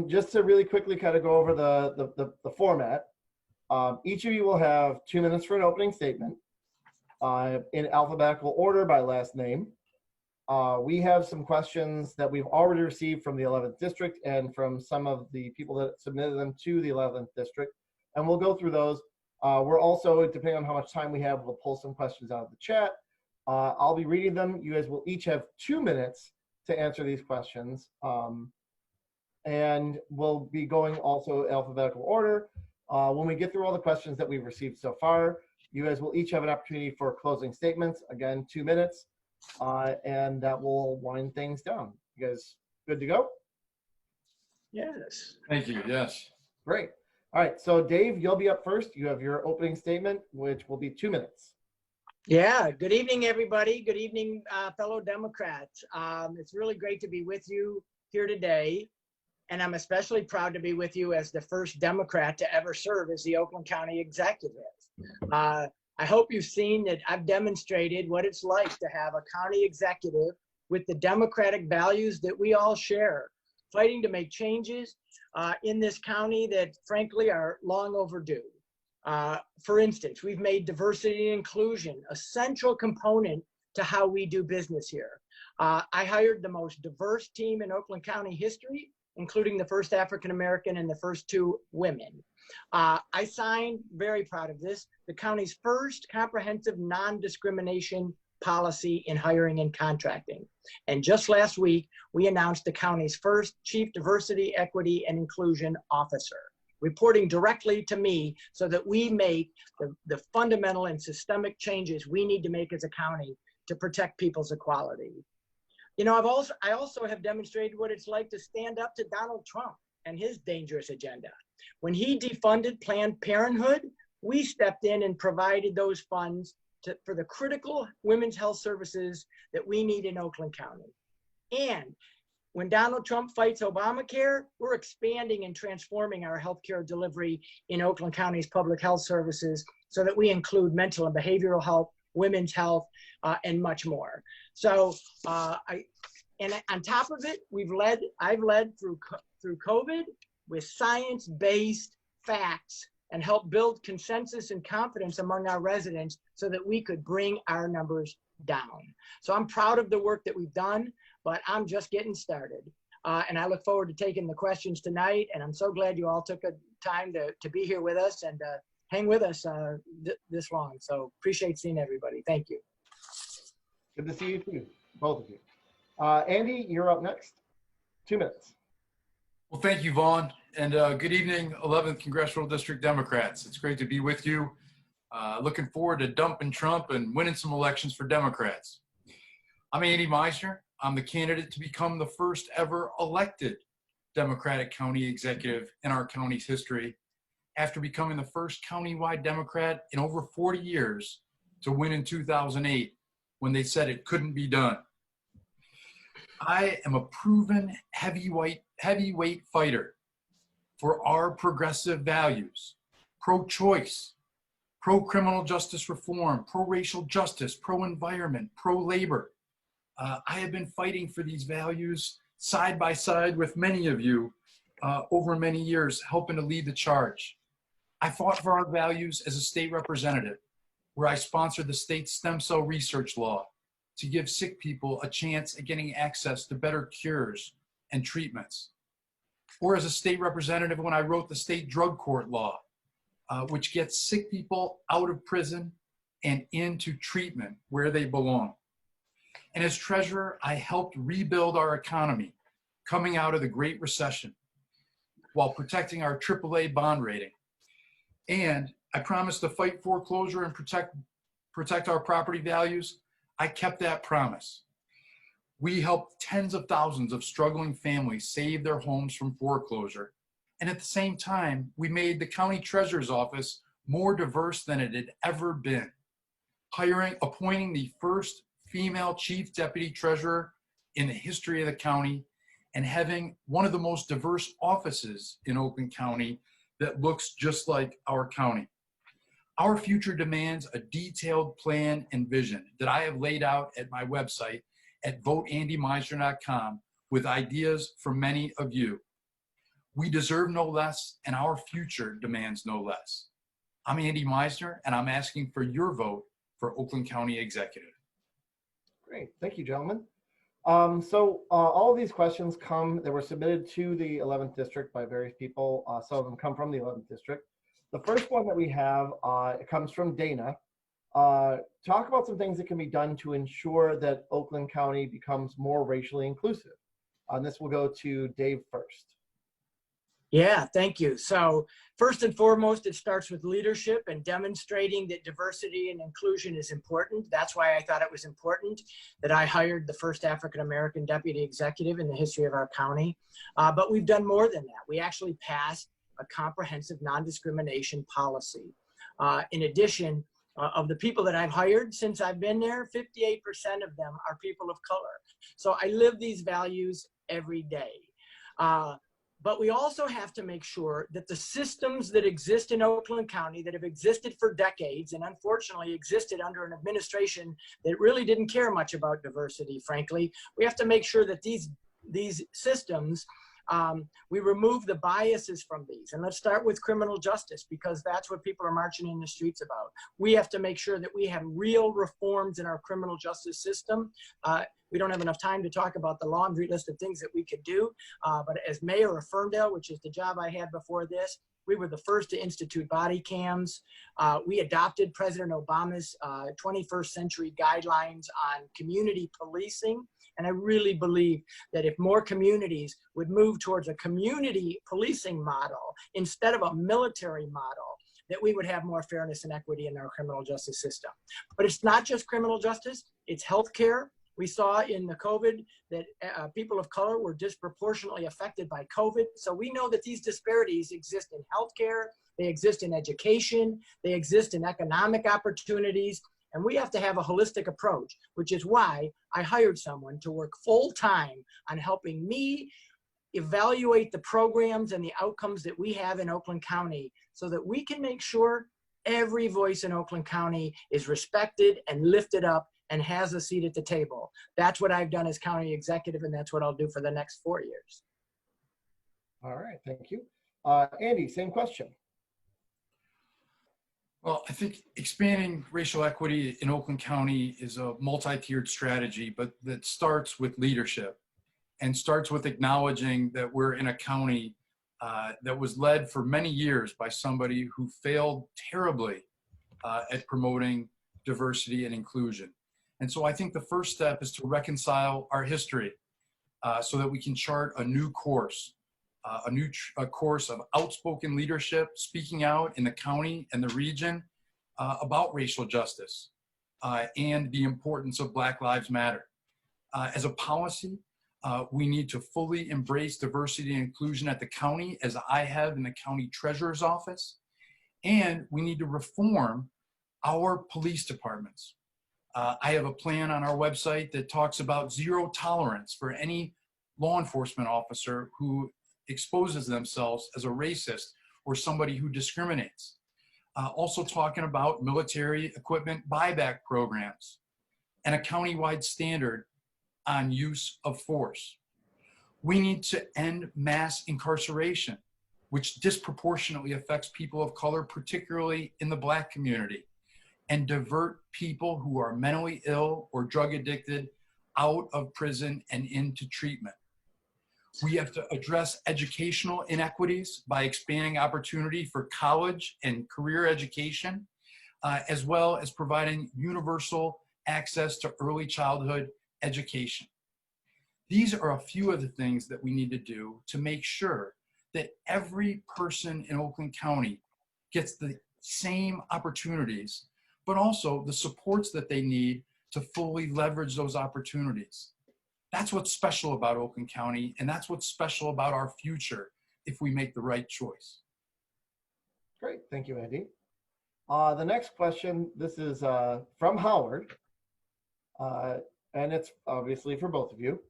Just to really quickly kind of go over the format, each of you will have 2 minutes for an opening statement in alphabetical order by last name. We have some questions that we've already received from the 11th district and from some of the people that submitted them to the 11th district, and we'll go through those. We're also, depending on how much time we have, we'll pull some questions out of the chat. I'll be reading them. You guys will each have 2 minutes to answer these questions. And we'll be going also alphabetical order. When we get through all the questions that we've received so far, you guys will each have an opportunity for closing statements. Again, 2 minutes, and that will wind things down. You guys good to go? Yes. Thank you, yes. Great. All right, so Dave, you'll be up first. You have your opening statement, which will be 2 minutes. Yeah, good evening, everybody. Good evening, fellow Democrats. It's really great to be with you here today. And I'm especially proud to be with you as the first Democrat to ever serve as the Oakland County Executive. I hope you've seen that I've demonstrated what it's like to have a county executive with the democratic values that we all share, fighting to make changes in this county that frankly are long overdue. For instance, we've made diversity and inclusion a central component to how we do business here. I hired the most diverse team in Oakland County history, including the first African-American and the first 2 women. I signed, very proud of this, the county's first comprehensive non-discrimination policy in hiring and contracting. And just last week, we announced the county's first Chief Diversity, Equity, and Inclusion Officer, reporting directly to me so that we make the fundamental and systemic changes we need to make as a county to protect people's equality. You know, I also have demonstrated what it's like to stand up to Donald Trump and his dangerous agenda. When he defunded Planned Parenthood, we stepped in and provided those funds for the critical women's health services that we need in Oakland County. And when Donald Trump fights Obamacare, we're expanding and transforming our healthcare delivery in Oakland County's public health services so that we include mental and behavioral health, women's health, and much more. So, and on top of it, I've led through COVID with science-based facts and helped build consensus and confidence among our residents so that we could bring our numbers down. So I'm proud of the work that we've done, but I'm just getting started. And I look forward to taking the questions tonight. And I'm so glad you all took a time to be here with us and hang with us this long. So appreciate seeing everybody. Thank you. Good to see you too, both of you. Andy, you're up next. 2 minutes. Well, thank you, Vaughn, and good evening, 11th Congressional District Democrats. It's great to be with you. Looking forward to dumping Trump and winning some elections for Democrats. I'm Andy Meisner. I'm the candidate to become the first ever elected Democratic county executive in our county's history, after becoming the first countywide Democrat in over 40 years to win in 2008 when they said it couldn't be done. I am a proven heavyweight fighter for our progressive values: pro-choice, pro-criminal justice reform, pro-racial justice, pro-environment, pro-labor. I have been fighting for these values side by side with many of you over many years, helping to lead the charge. I fought for our values as a state representative, where I sponsored the state's stem cell research law to give sick people a chance at getting access to better cures and treatments. Or as a state representative when I wrote the state drug court law, which gets sick people out of prison and into treatment where they belong. And as treasurer, I helped rebuild our economy coming out of the Great Recession while protecting our AAA bond rating. And I promised to fight foreclosure and protect our property values. I kept that promise. We helped tens of thousands of struggling families save their homes from foreclosure. And at the same time, we made the county treasurer's office more diverse than it had ever been, appointing the first female chief deputy treasurer in the history of the county, and having one of the most diverse offices in Oakland County that looks just like our county. Our future demands a detailed plan and vision that I have laid out at my website at voteandymeisner.com with ideas from many of you. We deserve no less, and our future demands no less. I'm Andy Meisner, and I'm asking for your vote for Oakland County Executive. Great, thank you, gentlemen. All of these questions they were submitted to the 11th District by various people. Some of them come from the 11th District. The first one that we have, it comes from Dana. Talk about some things that can be done to ensure that Oakland County becomes more racially inclusive. This will go to Dave first. Yeah, thank you. So first and foremost, it starts with leadership and demonstrating that diversity and inclusion is important. That's why I thought it was important that I hired the first African-American deputy executive in the history of our county. But we've done more than that. We actually passed a comprehensive non-discrimination policy. In addition, of the people that I've hired since I've been there, 58% of them are people of color. So I live these values every day. But we also have to make sure that the systems that exist in Oakland County that have existed for decades and unfortunately existed under an administration that really didn't care much about diversity, frankly, we have to make sure that these systems, we remove the biases from these. And let's start with criminal justice, because that's what people are marching in the streets about. We have to make sure that we have real reforms in our criminal justice system. We don't have enough time to talk about the laundry list of things that we could do. But as mayor of Ferndale, which is the job I had before this, we were the first to institute body cams. We adopted President Obama's 21st century guidelines on community policing. And I really believe that if more communities would move towards a community policing model instead of a military model, that we would have more fairness and equity in our criminal justice system. But it's not just criminal justice, it's healthcare. We saw in the COVID that people of color were disproportionately affected by COVID. So we know that these disparities exist in healthcare, they exist in education, they exist in economic opportunities, and we have to have a holistic approach, which is why I hired someone to work full-time on helping me evaluate the programs and the outcomes that we have in Oakland County so that we can make sure every voice in Oakland County is respected and lifted up and has a seat at the table. That's what I've done as county executive, and that's what I'll do for the next 4 years. All right, thank you. Andy, same question. Well, I think expanding racial equity in Oakland County is a multi-tiered strategy, but that starts with leadership and starts with acknowledging that we're in a county that was led for many years by somebody who failed terribly at promoting diversity and inclusion. And so I think the first step is to reconcile our history so that we can chart a new course, a course of outspoken leadership, speaking out in the county and the region about racial justice and the importance of Black Lives Matter. As a policy, we need to fully embrace diversity and inclusion at the county, as I have in the county treasurer's office, and we need to reform our police departments. I have a plan on our website that talks about zero tolerance for any law enforcement officer who exposes themselves as a racist or somebody who discriminates. Also talking about military equipment buyback programs and a countywide standard on use of force. We need to end mass incarceration, which disproportionately affects people of color, particularly in the Black community, and divert people who are mentally ill or drug addicted out of prison and into treatment. We have to address educational inequities by expanding opportunity for college and career education, as well as providing universal access to early childhood education. These are a few of the things that we need to do to make sure that every person in Oakland County gets the same opportunities, but also the supports that they need to fully leverage those opportunities. That's what's special about Oakland County, and that's what's special about our future if we make the right choice. Great, thank you, Andy. The next question, this is from Howard, and it's obviously for both of you.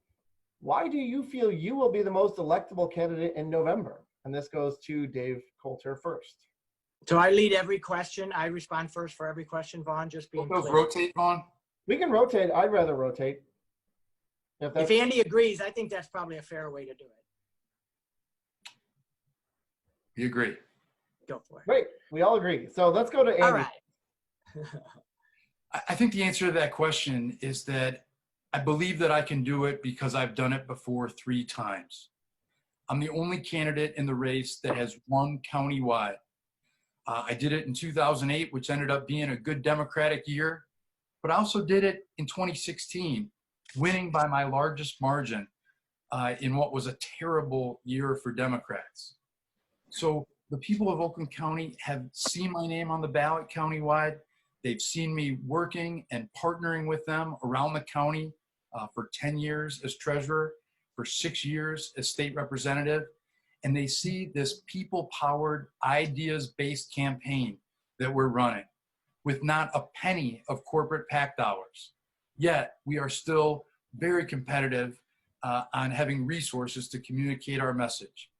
Why do you feel you will be the most electable candidate in November? And this goes to Dave Coulter first. So I lead every question. I respond first for every question, Vaughn, just being We'll clear. rotate, Vaughn. We can rotate. I'd rather rotate. If Andy agrees, I think that's probably a fair way to do it. We agree. Go for it. Great. We all agree. So let's go to Andy. All right. I think the answer to that question is that I believe that I can do it because I've done it before 3 times. I'm the only candidate in the race that has won countywide. I did it in 2008, which ended up being a good Democratic year, but I also did it in 2016, winning by my largest margin in what was a terrible year for Democrats. So the people of Oakland County have seen my name on the ballot countywide. They've seen me working and partnering with them around the county for 10 years as treasurer, for 6 years as state representative. And they see this people-powered, ideas-based campaign that we're running with not a penny of corporate PAC dollars. Yet we are still very competitive on having resources to communicate our message.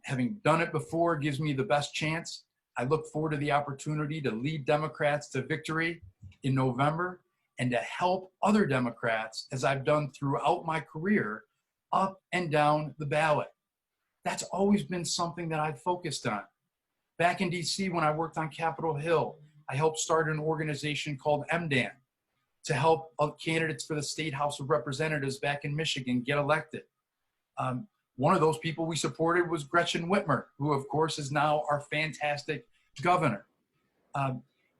Having done it before gives me the best chance. I look forward to the opportunity to lead Democrats to victory in November and to help other Democrats, as I've done throughout my career, up and down the ballot. That's always been something that I've focused on. Back in DC, when I worked on Capitol Hill, I helped start an organization called MDAN to help candidates for the State House of Representatives back in Michigan get elected. One of those people we supported was Gretchen Whitmer, who of course is now our fantastic governor.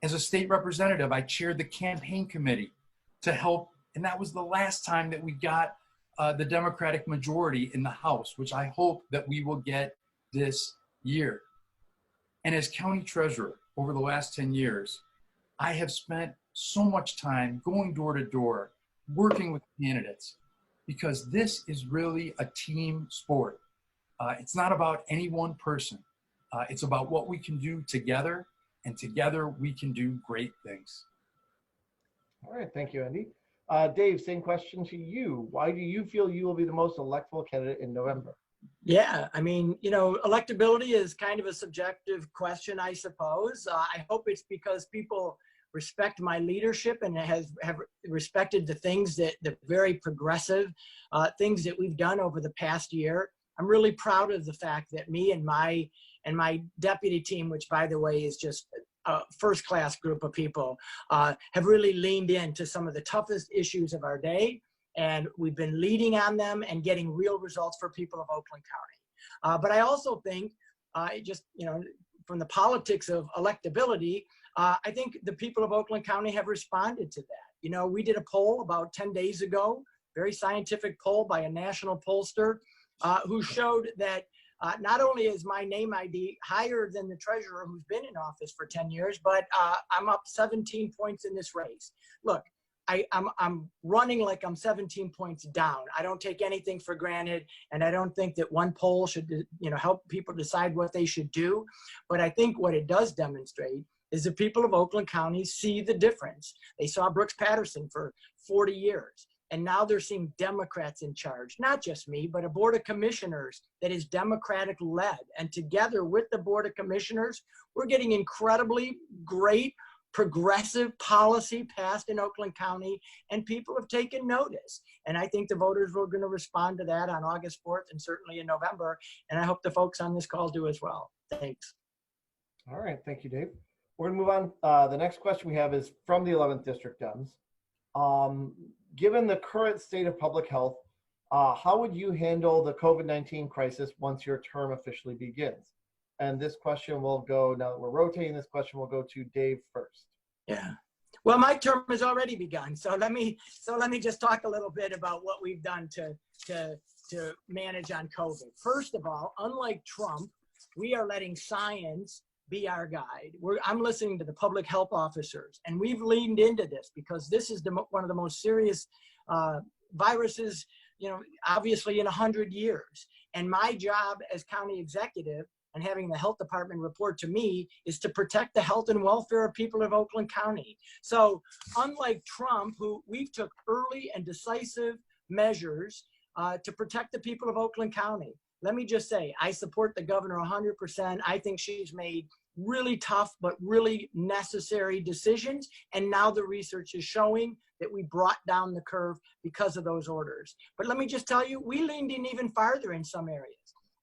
As a state representative, I chaired the campaign committee to help, and that was the last time that we got the Democratic majority in the House, which I hope that we will get this year. And as county treasurer over the last 10 years, I have spent so much time going door to door, working with candidates, because this is really a team sport. It's not about any one person. It's about what we can do together, and together we can do great things. All right, thank you, Andy. Dave, same question to you. Why do you feel you will be the most electable candidate in November? Yeah, I mean, you know, electability is kind of a subjective question, I suppose. I hope it's because people respect my leadership and have respected the things that the very progressive things that we've done over the past year. I'm really proud of the fact that me and my deputy team, which by the way is just a first-class group of people, have really leaned into some of the toughest issues of our day. And we've been leading on them and getting real results for people of Oakland County. But I also think, just, you know, from the politics of electability, I think the people of Oakland County have responded to that. You know, we did a poll about 10 days ago, very scientific poll by a national pollster, who showed that not only is my name ID higher than the treasurer who's been in office for 10 years, but I'm up 17 points in this race. Look, I'm running like I'm 17 points down. I don't take anything for granted, and I don't think that one poll should, you know, help people decide what they should do. But I think what it does demonstrate is the people of Oakland County see the difference. They saw Brooks Patterson for 40 years, and now they're seeing Democrats in charge. Not just me, but a board of commissioners that is Democratic led. And together with the board of commissioners, we're getting incredibly great progressive policy passed in Oakland County, and people have taken notice. And I think the voters were going to respond to that on August 4th and certainly in November. And I hope the folks on this call do as well. Thanks. All right, thank you, Dave. We're gonna move on. The next question we have is from the 11th District Dems. Given the current state of public health, how would you handle the COVID-19 crisis once your term officially begins? And this question will go, now that we're rotating, this question will go to Dave first. Yeah. Well, my term has already begun. So let me just talk a little bit about what we've done to manage on COVID. First of all, unlike Trump, we are letting science be our guide. I'm listening to the public health officers, and we've leaned into this because this is one of the most serious viruses, you know, obviously in 100 years. And my job as county executive and having the health department report to me is to protect the health and welfare of people of Oakland County. So unlike Trump, who we took early and decisive measures to protect the people of Oakland County. Let me just say, I support the governor 100%. I think she's made really tough, but really necessary decisions. And now the research is showing that we brought down the curve because of those orders. But let me just tell you, we leaned in even farther in some areas.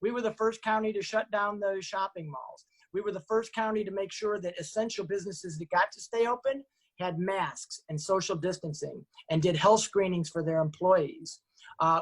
We were the first county to shut down the shopping malls. We were the first county to make sure that essential businesses that got to stay open had masks and social distancing and did health screenings for their employees.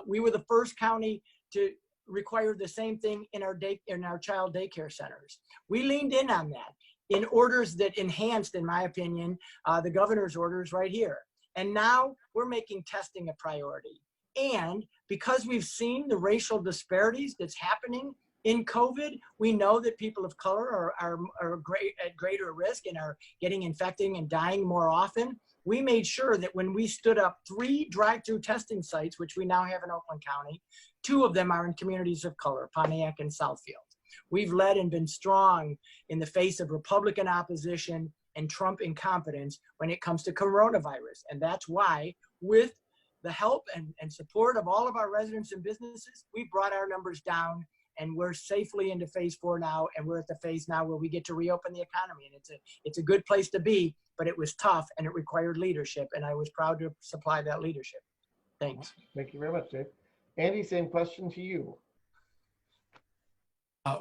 We were the first county to require the same thing in our child daycare centers. We leaned in on that in orders that enhanced, in my opinion, the governor's orders right here. And now we're making testing a priority. And because we've seen the racial disparities that's happening in COVID, we know that people of color are at greater risk and are getting infected and dying more often. We made sure that when we stood up 3 drive-through testing sites, which we now have in Oakland County, 2 of them are in communities of color, Pontiac and Southfield. We've led and been strong in the face of Republican opposition and Trump incompetence when it comes to coronavirus. And that's why, with the help and support of all of our residents and businesses, we brought our numbers down, and we're safely into phase 4 now, and we're at the phase now where we get to reopen the economy. And it's a good place to be, but it was tough and it required leadership, and I was proud to supply that leadership. Thanks. Thank you very much, Dave. Andy, same question to you.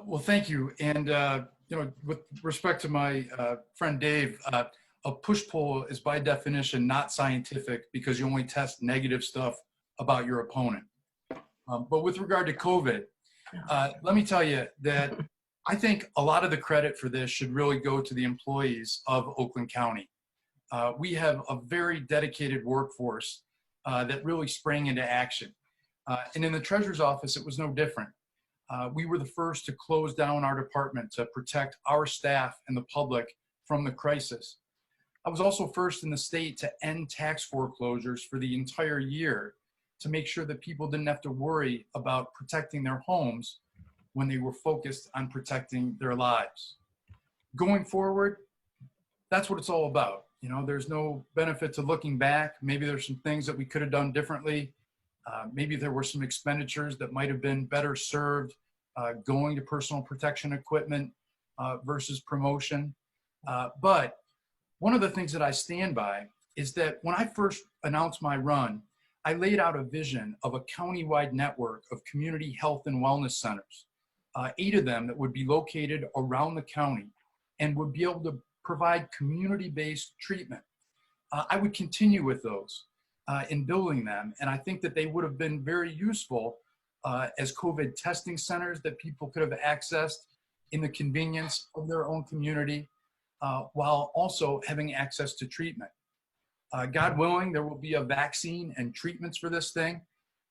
Well, thank you. And, with respect to my friend Dave, a push-pull is by definition not scientific because you only test negative stuff about your opponent. But with regard to COVID, let me tell you that I think a lot of the credit for this should really go to the employees of Oakland County. We have a very dedicated workforce that really sprang into action. And in the Treasurer's office, it was no different. We were the first to close down our department to protect our staff and the public from the crisis. I was also first in the state to end tax foreclosures for the entire year to make sure that people didn't have to worry about protecting their homes when they were focused on protecting their lives. Going forward, that's what it's all about. There's no benefit to looking back. Maybe there's some things that we could have done differently. Maybe there were some expenditures that might have been better served going to personal protection equipment versus promotion. But one of the things that I stand by is that when I first announced my run, I laid out a vision of a countywide network of community health and wellness centers, 8 of them that would be located around the county and would be able to provide community-based treatment. I would continue with those in building them, and I think that they would have been very useful as COVID testing centers that people could have accessed in the convenience of their own community while also having access to treatment. God willing, there will be a vaccine and treatments for this thing.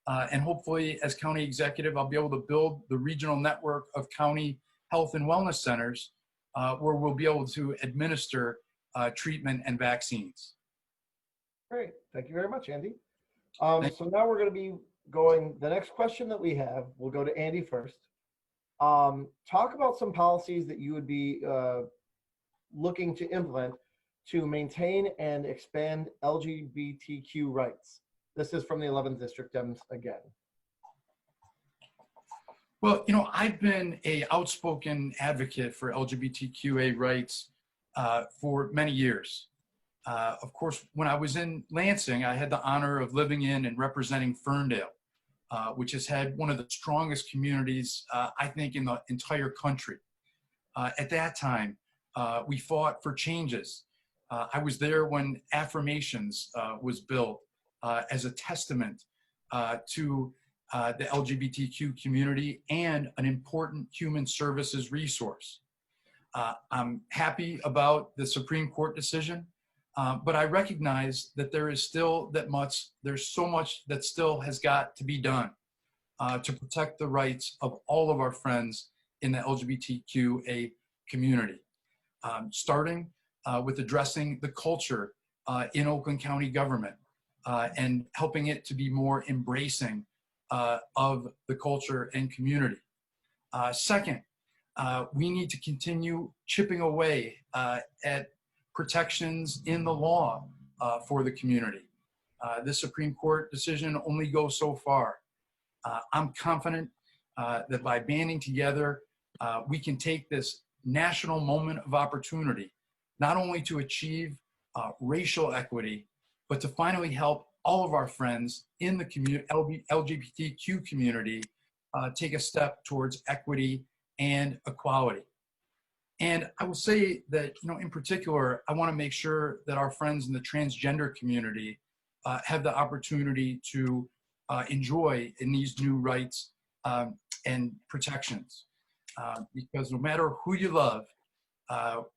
And hopefully, as county executive, I'll be able to build the regional network of county health and wellness centers where we'll be able to administer treatment and vaccines. Great. Thank you very much, Andy. So now we're going to be going, the next question that we have, we'll go to Andy first. Talk about some policies that you would be looking to implement to maintain and expand LGBTQ rights. This is from the 11th District Dems again. Well, I've been an outspoken advocate for LGBTQA rights for many years. Of course, when I was in Lansing, I had the honor of living in and representing Ferndale, which has had one of the strongest communities, I think, in the entire country. At that time, we fought for changes. I was there when Affirmations was built as a testament to the LGBTQ community and an important human services resource. I'm happy about the Supreme Court decision, but I recognize that there's so much that still has got to be done to protect the rights of all of our friends in the LGBTQA community, starting with addressing the culture in Oakland County government and helping it to be more embracing of the culture and community. Second, we need to continue chipping away at protections in the law for the community. This Supreme Court decision only goes so far. I'm confident that by banding together, we can take this national moment of opportunity, not only to achieve racial equity, but to finally help all of our friends in the LGBTQ community take a step towards equity and equality. And I will say that, in particular, I want to make sure that our friends in the transgender community have the opportunity to enjoy in these new rights and protections. Because no matter who you love,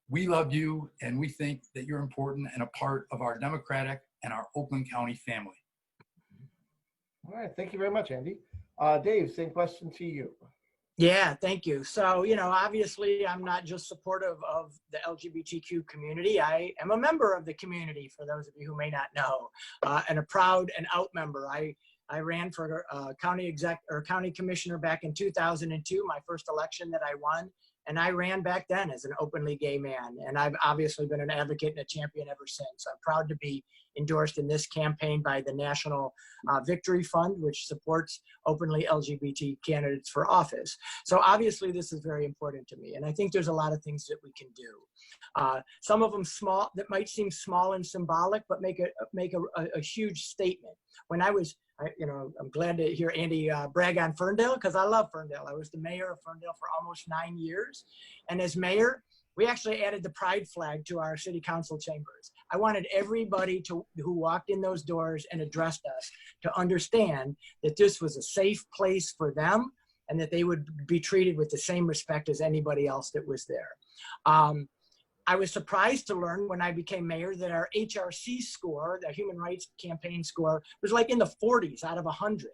we love you, and we think that you're important and a part of our Democratic and our Oakland County family. All right, thank you very much, Andy. Dave, same question to you. Yeah, thank you. So, obviously I'm not just supportive of the LGBTQ community. I am a member of the community, for those of you who may not know, and a proud and out member. I ran for county commissioner back in 2002, my first election that I won. And I ran back then as an openly gay man. And I've obviously been an advocate and a champion ever since. I'm proud to be endorsed in this campaign by the National Victory Fund, which supports openly LGBT candidates for office. So obviously this is very important to me. And I think there's a lot of things that we can do. Some of them small, that might seem small and symbolic, but make a huge statement. When I'm glad to hear Andy brag on Ferndale, because I love Ferndale. I was the mayor of Ferndale for almost 9 years. And as mayor, we actually added the pride flag to our city council chambers. I wanted everybody who walked in those doors and addressed us to understand that this was a safe place for them and that they would be treated with the same respect as anybody else that was there. I was surprised to learn when I became mayor that our HRC score, the Human Rights Campaign score, was like in the 40s out of 100.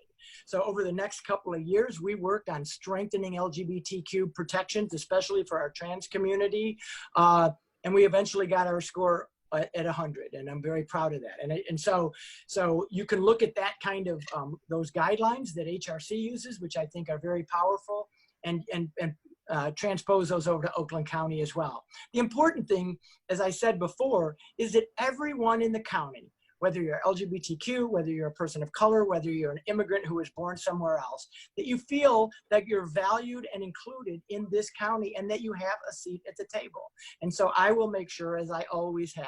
So over the next couple of years, we worked on strengthening LGBTQ protections, especially for our trans community. And we eventually got our score at 100, and I'm very proud of that. And so you can look at that kind of, those guidelines that HRC uses, which I think are very powerful, and transpose those over to Oakland County as well. The important thing, as I said before, is that everyone in the county, whether you're LGBTQ, whether you're a person of color, whether you're an immigrant who was born somewhere else, that you feel that you're valued and included in this county and that you have a seat at the table. And so I will make sure, as I always have,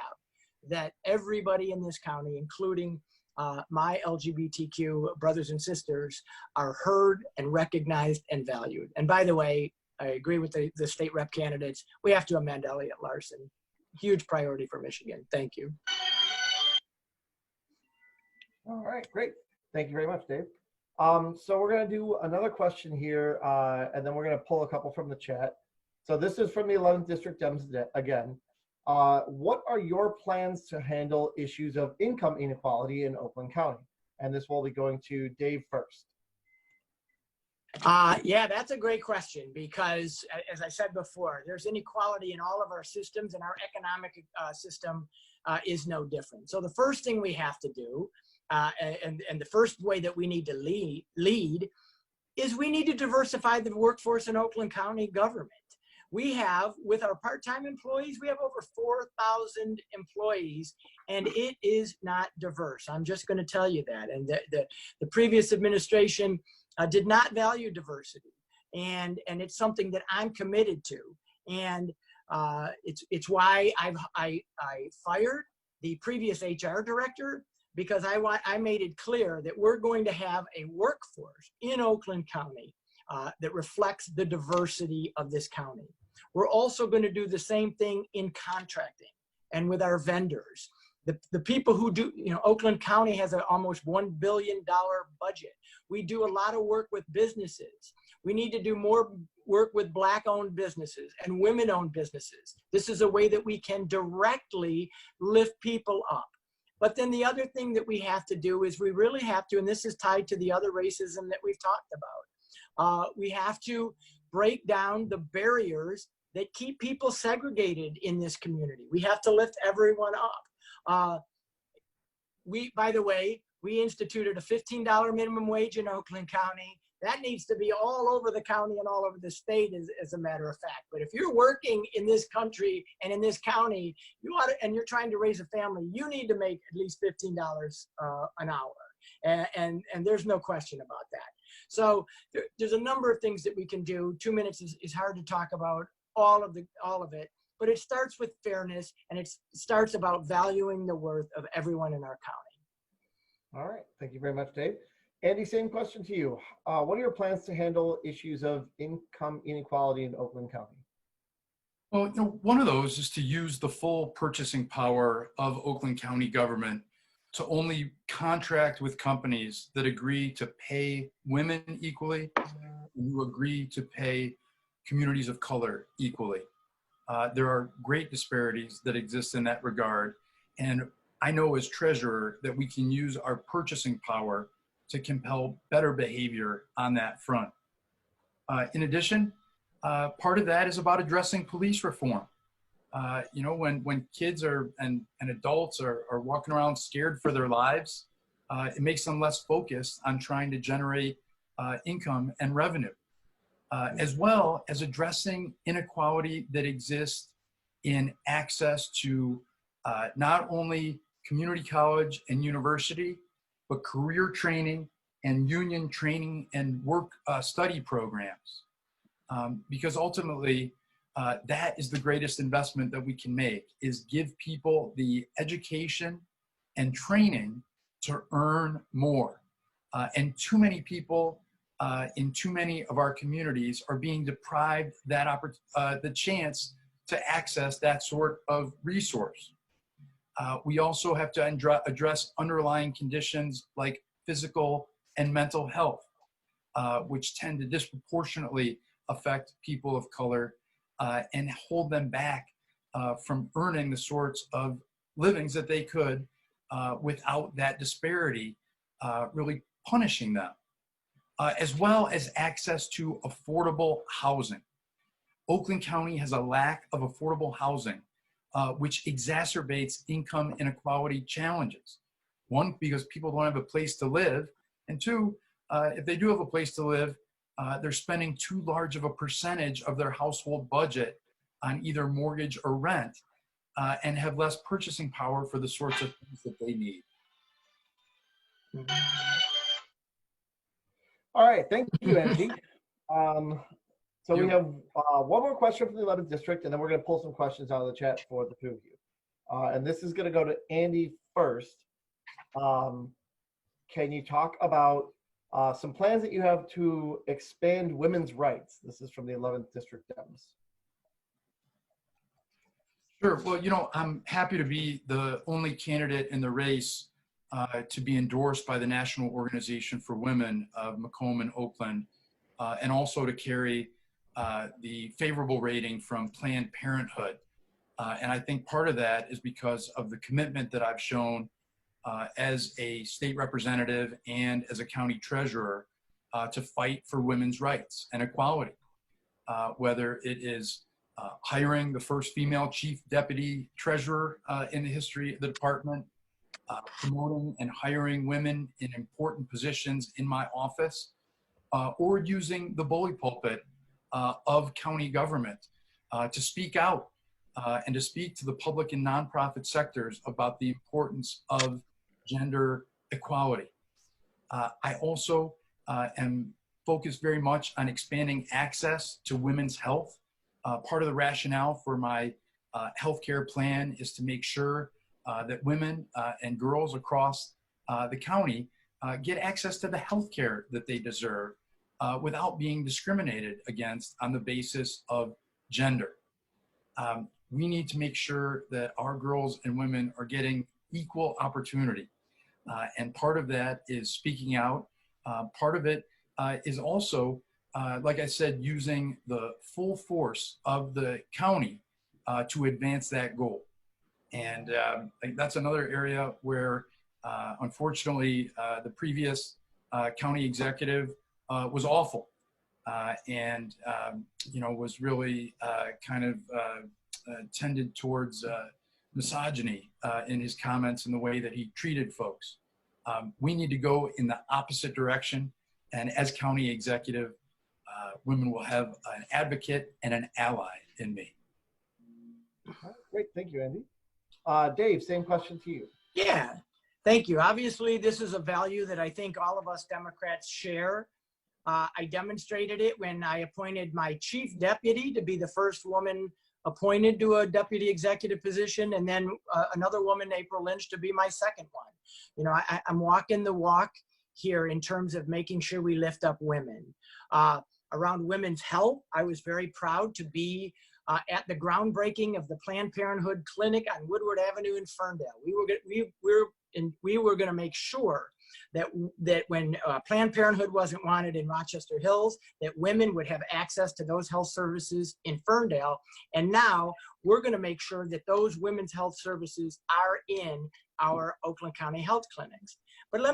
that everybody in this county, including my LGBTQ brothers and sisters, are heard and recognized and valued. And by the way, I agree with the state rep candidates. We have to amend Elliott Larson. Huge priority for Michigan. Thank you. All right, great. Thank you very much, Dave. So we're going to do another question here, and then we're going to pull a couple from the chat. So this is from the 11th District Dems again. What are your plans to handle issues of income inequality in Oakland County? And this will be going to Dave first. Yeah, that's a great question, because as I said before, there's inequality in all of our systems, and our economic system is no different. So the first thing we have to do, and the first way that we need to lead is we need to diversify the workforce in Oakland County government. We have, with our part-time employees, we have over 4,000 employees, and it is not diverse. I'm just going to tell you that. And the previous administration did not value diversity, and it's something that I'm committed to. And it's why I fired the previous HR director, because I made it clear that we're going to have a workforce in Oakland County that reflects the diversity of this county. We're also going to do the same thing in contracting and with our vendors. The people who do, Oakland County has an almost $1 billion budget. We do a lot of work with businesses. We need to do more work with Black-owned businesses and women-owned businesses. This is a way that we can directly lift people up. But then the other thing that we have to do is we really have to, and this is tied to the other racism that we've talked about, we have to break down the barriers that keep people segregated in this community. We have to lift everyone up. By the way, we instituted a $15 minimum wage in Oakland County. That needs to be all over the county and all over the state, as a matter of fact. But if you're working in this country and in this county, and you're trying to raise a family, you need to make at least $15 an hour. And there's no question about that. So there's a number of things that we can do. 2 minutes is hard to talk about all of it, but it starts with fairness, and it starts about valuing the worth of everyone in our county. All right, thank you very much, Dave. Andy, same question to you. What are your plans to handle issues of income inequality in Oakland County? Well, one of those is to use the full purchasing power of Oakland County government to only contract with companies that agree to pay women equally and who agree to pay communities of color equally. There are great disparities that exist in that regard. And I know as treasurer that we can use our purchasing power to compel better behavior on that front. In addition, part of that is about addressing police reform. When kids and adults are walking around scared for their lives, it makes them less focused on trying to generate income and revenue, as well as addressing inequality that exists in access to not only community college and university, but career training and union training and work study programs. Because ultimately, that is the greatest investment that we can make, is give people the education and training to earn more. And too many people in too many of our communities are being deprived the chance to access that sort of resource. We also have to address underlying conditions like physical and mental health, which tend to disproportionately affect people of color and hold them back from earning the sorts of livings that they could without that disparity really punishing them, as well as access to affordable housing. Oakland County has a lack of affordable housing, which exacerbates income inequality challenges. One, because people don't have a place to live, and two, if they do have a place to live, they're spending too large of a percentage of their household budget on either mortgage or rent, and have less purchasing power for the sorts of things that they need. All right, thank you, Andy. So we have one more question from the 11th district, and then we're going to pull some questions out of the chat for the two of you. And this is going to go to Andy first. Can you talk about some plans that you have to expand women's rights? This is from the 11th district Dems. Sure. Well, I'm happy to be the only candidate in the race to be endorsed by the National Organization for Women of Macomb and Oakland, and also to carry the favorable rating from Planned Parenthood. And I think part of that is because of the commitment that I've shown as a state representative and as a county treasurer to fight for women's rights and equality, whether it is hiring the first female chief deputy treasurer in the history of the department, promoting and hiring women in important positions in my office, or using the bully pulpit of county government to speak out and to speak to the public and nonprofit sectors about the importance of gender equality. I also am focused very much on expanding access to women's health. Part of the rationale for my healthcare plan is to make sure that women and girls across the county get access to the healthcare that they deserve without being discriminated against on the basis of gender. We need to make sure that our girls and women are getting equal opportunity. And part of that is speaking out. Part of it is also, like I said, using the full force of the county to advance that goal. And that's another area where, unfortunately, the previous county executive was awful and, was really tended towards misogyny in his comments and the way that he treated folks. We need to go in the opposite direction. And as county executive, women will have an advocate and an ally in me. Great, thank you, Andy. Dave, same question to you. Yeah, thank you. Obviously, this is a value that I think all of us Democrats share. I demonstrated it when I appointed my chief deputy to be the first woman appointed to a deputy executive position, and then another woman, April Lynch, to be my second one. I'm walking the walk here in terms of making sure we lift up women. Around women's health, I was very proud to be at the groundbreaking of the Planned Parenthood Clinic on Woodward Avenue in Ferndale. We were going to make sure that when Planned Parenthood wasn't wanted in Rochester Hills, that women would have access to those health services in Ferndale. And now we're going to make sure that those women's health services are in our Oakland County health clinics. But let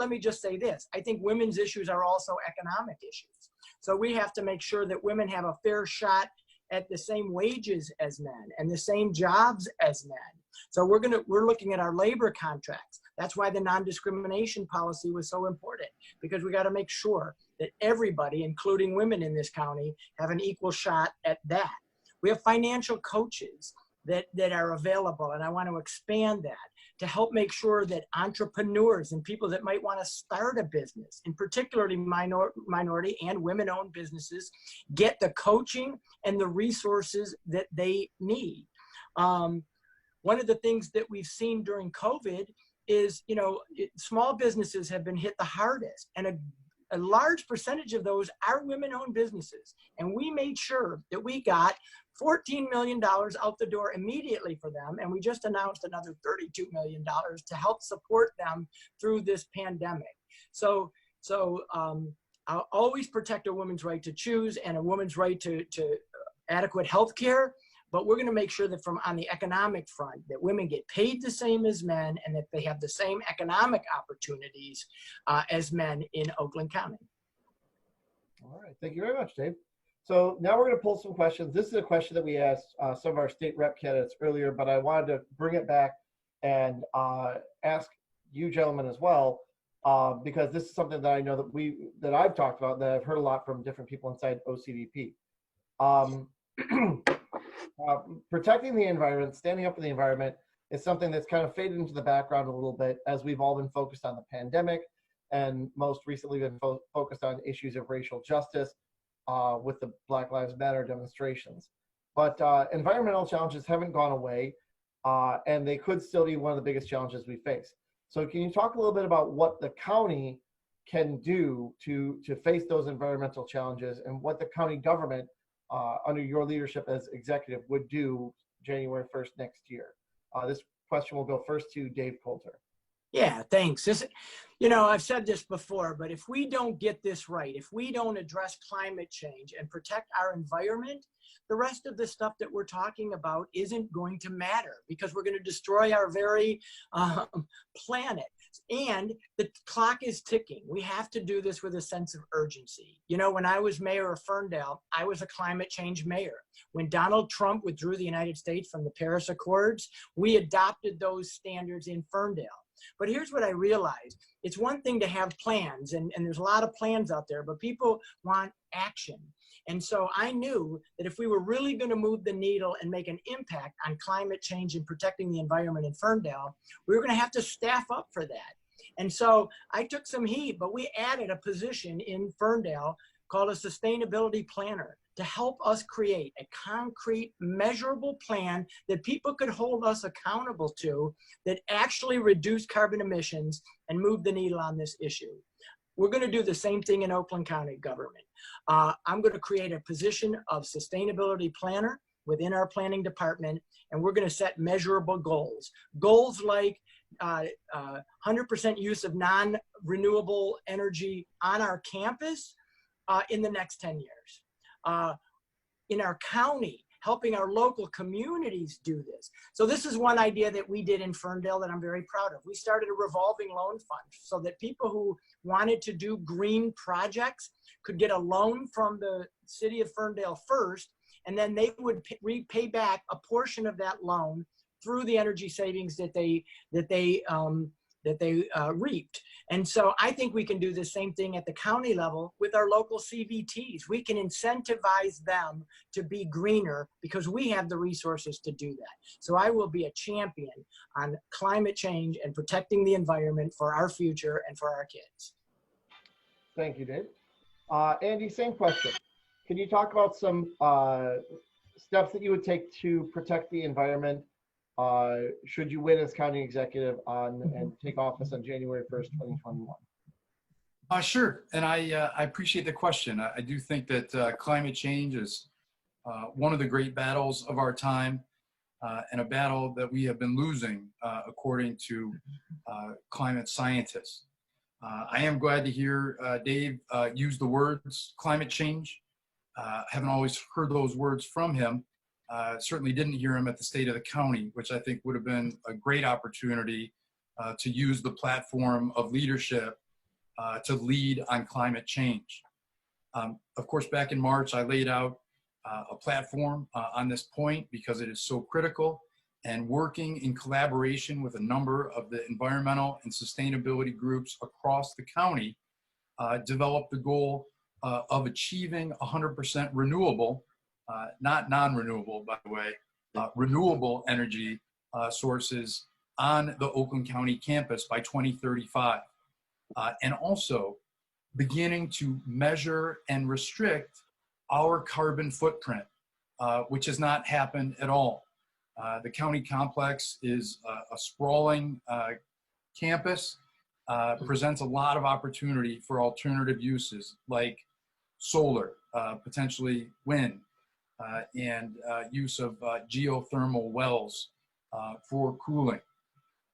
me just say this. I think women's issues are also economic issues. So we have to make sure that women have a fair shot at the same wages as men and the same jobs as men. So we're looking at our labor contracts. That's why the non-discrimination policy was so important, because we got to make sure that everybody, including women in this county, have an equal shot at that. We have financial coaches that are available, and I want to expand that to help make sure that entrepreneurs and people that might want to start a business, and particularly minority and women-owned businesses, get the coaching and the resources that they need. One of the things that we've seen during COVID is, small businesses have been hit the hardest, and a large percentage of those are women-owned businesses. And we made sure that we got $14 million out the door immediately for them. And we just announced another $32 million to help support them through this pandemic. So I'll always protect a woman's right to choose and a woman's right to adequate health care. But we're going to make sure that on the economic front, that women get paid the same as men and that they have the same economic opportunities as men in Oakland County. All right, thank you very much, Dave. So now we're going to pull some questions. This is a question that we asked some of our state rep candidates earlier, but I wanted to bring it back and ask you gentlemen as well, because this is something that I know that I've talked about, that I've heard a lot from different people inside OCDP. Protecting the environment, standing up for the environment is something that's kind of faded into the background a little bit as we've all been focused on the pandemic, and most recently been focused on issues of racial justice with the Black Lives Matter demonstrations. But environmental challenges haven't gone away, and they could still be one of the biggest challenges we face. So can you talk a little bit about what the county can do to face those environmental challenges, and what the county government under your leadership as executive would do January 1st next year? This question will go first to Dave Coulter. Yeah, thanks. I've said this before, but if we don't get this right, if we don't address climate change and protect our environment, the rest of the stuff that we're talking about isn't going to matter, because we're going to destroy our very planet. And the clock is ticking. We have to do this with a sense of urgency. When I was mayor of Ferndale, I was a climate change mayor. When Donald Trump withdrew the United States from the Paris Accords, we adopted those standards in Ferndale. But here's what I realized. It's one thing to have plans, and there's a lot of plans out there, but people want action. And so I knew that if we were really going to move the needle and make an impact on climate change and protecting the environment in Ferndale, we were going to have to staff up for that. And so I took some heat, but we added a position in Ferndale called a sustainability planner to help us create a concrete, measurable plan that people could hold us accountable to, that actually reduce carbon emissions and move the needle on this issue. We're going to do the same thing in Oakland County government. I'm going to create a position of sustainability planner within our planning department, and we're going to set measurable goals. Goals like 100% use of non-renewable energy on our campus in the next 10 years. In our county, helping our local communities do this. So this is one idea that we did in Ferndale that I'm very proud of. We started a revolving loan fund so that people who wanted to do green projects could get a loan from the city of Ferndale first, and then they would repay back a portion of that loan through the energy savings that they reaped. And so I think we can do the same thing at the county level with our local CVTs. We can incentivize them to be greener because we have the resources to do that. So I will be a champion on climate change and protecting the environment for our future and for our kids. Thank you, Dave. Andy, same question. Can you talk about some steps that you would take to protect the environment should you win as county executive and take office on January 1st, 2021? Sure, and I appreciate the question. I do think that climate change is one of the great battles of our time, and a battle that we have been losing, according to climate scientists. I am glad to hear Dave use the words climate change. Haven't always heard those words from him. Certainly didn't hear him at the State of the County, which I think would have been a great opportunity to use the platform of leadership to lead on climate change. Of course, back in March, I laid out a platform on this point because it is so critical, and working in collaboration with a number of the environmental and sustainability groups across the county, developed the goal of achieving 100% renewable, not non-renewable, by the way, renewable energy sources on the Oakland County campus by 2035. And also beginning to measure and restrict our carbon footprint, which has not happened at all. The county complex is a sprawling campus, presents a lot of opportunity for alternative uses like solar, potentially wind, and use of geothermal wells for cooling.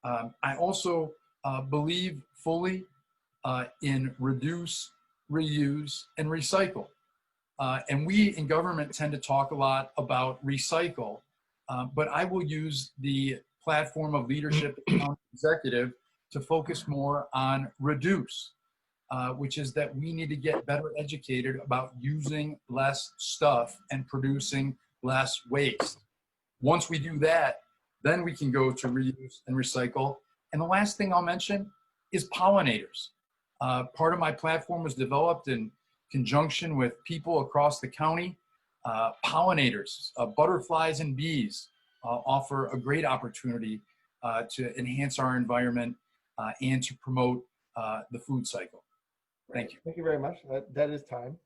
I also believe fully in reduce, reuse, and recycle. And we in government tend to talk a lot about recycle, but I will use the platform of leadership as county executive to focus more on reduce, which is that we need to get better educated about using less stuff and producing less waste. Once we do that, then we can go to reuse and recycle. And the last thing I'll mention is pollinators. Part of my platform was developed in conjunction with people across the county. Pollinators, butterflies and bees offer a great opportunity to enhance our environment and to promote the food cycle. Thank you. Thank you very much. That is time.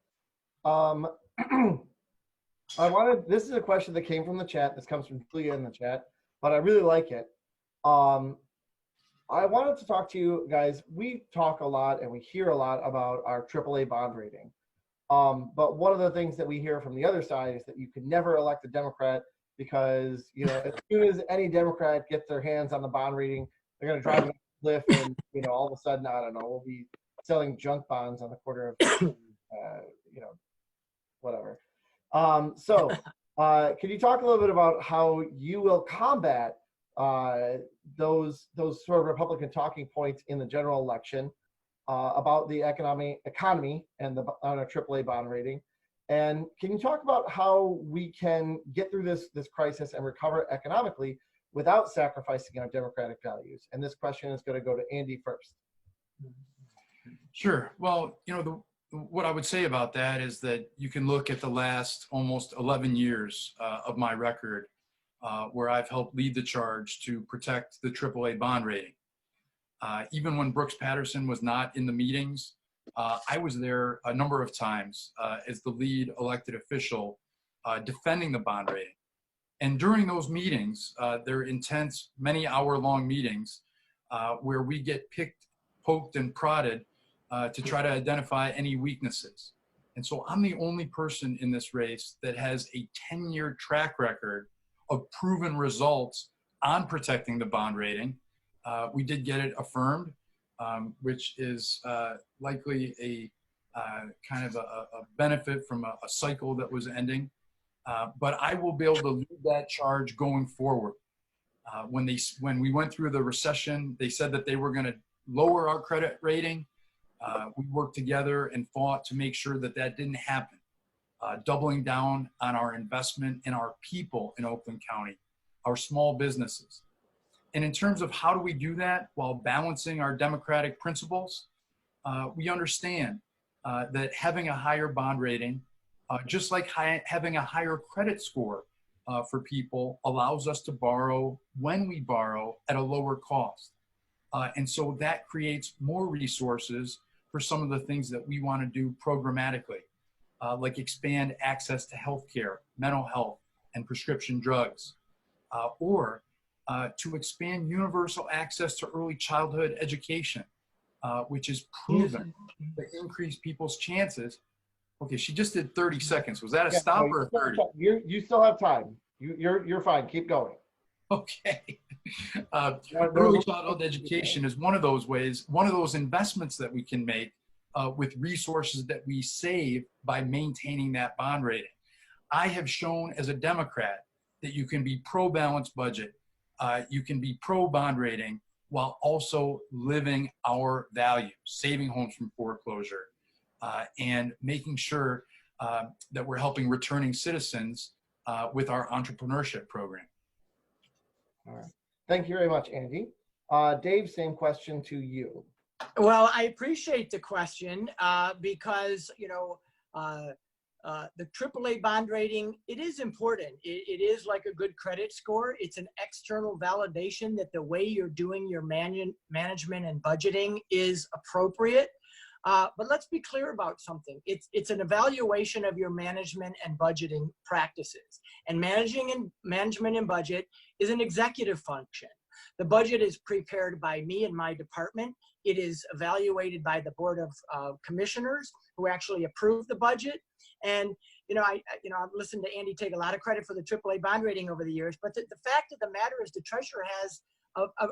This is a question that came from the chat. This comes from Julia in the chat, but I really like it. I wanted to talk to you guys. We talk a lot and we hear a lot about our AAA bond rating. But one of the things that we hear from the other side is that you can never elect a Democrat because, you know, as soon as any Democrat gets their hands on the bond rating, they're going to drive it off a cliff, and, you know, all of a sudden, I don't know, we'll be selling junk bonds on the corner of, you know, whatever. So can you talk a little bit about how you will combat those sort of Republican talking points in the general election about the economy and on a AAA bond rating? And can you talk about how we can get through this crisis and recover economically without sacrificing our democratic values? And this question is going to go to Andy first. Sure. Well, you know, what I would say about that is that you can look at the last almost 11 years of my record where I've helped lead the charge to protect the AAA bond rating. Even when Brooks Patterson was not in the meetings, I was there a number of times as the lead elected official defending the bond rating. And during those meetings, they're intense, many hour-long meetings where we get picked, poked, and prodded to try to identify any weaknesses. And so I'm the only person in this race that has a 10-year track record of proven results on protecting the bond rating. We did get it affirmed, which is likely a kind of a benefit from a cycle that was ending. But I will be able to lead that charge going forward. When we went through the recession, they said that they were going to lower our credit rating. We worked together and fought to make sure that that didn't happen. Doubling down on our investment in our people in Oakland County, our small businesses. And in terms of how do we do that while balancing our democratic principles, we understand that having a higher bond rating, just like having a higher credit score for people, allows us to borrow when we borrow at a lower cost. And so that creates more resources for some of the things that we want to do programmatically, like expand access to healthcare, mental health, and prescription drugs, or to expand universal access to early childhood education, which is proven to increase people's chances. Okay, she just did 30 seconds. Was that a stop or a 30? You still have time. You're fine. Keep going. Okay. Early childhood education is one of those ways, one of those investments that we can make with resources that we save by maintaining that bond rating. I have shown as a Democrat that you can be pro-balanced budget, you can be pro-bond rating while also living our values, saving homes from foreclosure, and making sure that we're helping returning citizens with our entrepreneurship program. All right. Thank you very much, Andy. Dave, same question to you. Well, I appreciate the question because, you know, the AAA bond rating, it is important. It is like a good credit score. It's an external validation that the way you're doing your management and budgeting is appropriate. But let's be clear about something. It's an evaluation of your management and budgeting practices. And management and budget is an executive function. The budget is prepared by me and my department. It is evaluated by the Board of Commissioners who actually approve the budget. And I've listened to Andy take a lot of credit for the AAA bond rating over the years, but the fact of the matter is the treasurer has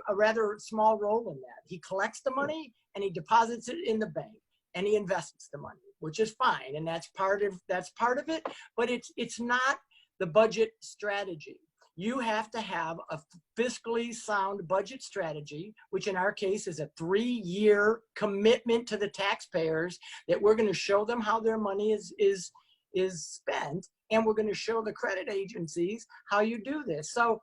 a rather small role in that. He collects the money and he deposits it in the bank and he invests the money, which is fine, and that's part of it. But it's not the budget strategy. You have to have a fiscally sound budget strategy, which in our case is a 3-year commitment to the taxpayers that we're going to show them how their money is spent, and we're going to show the credit agencies how you do this. So,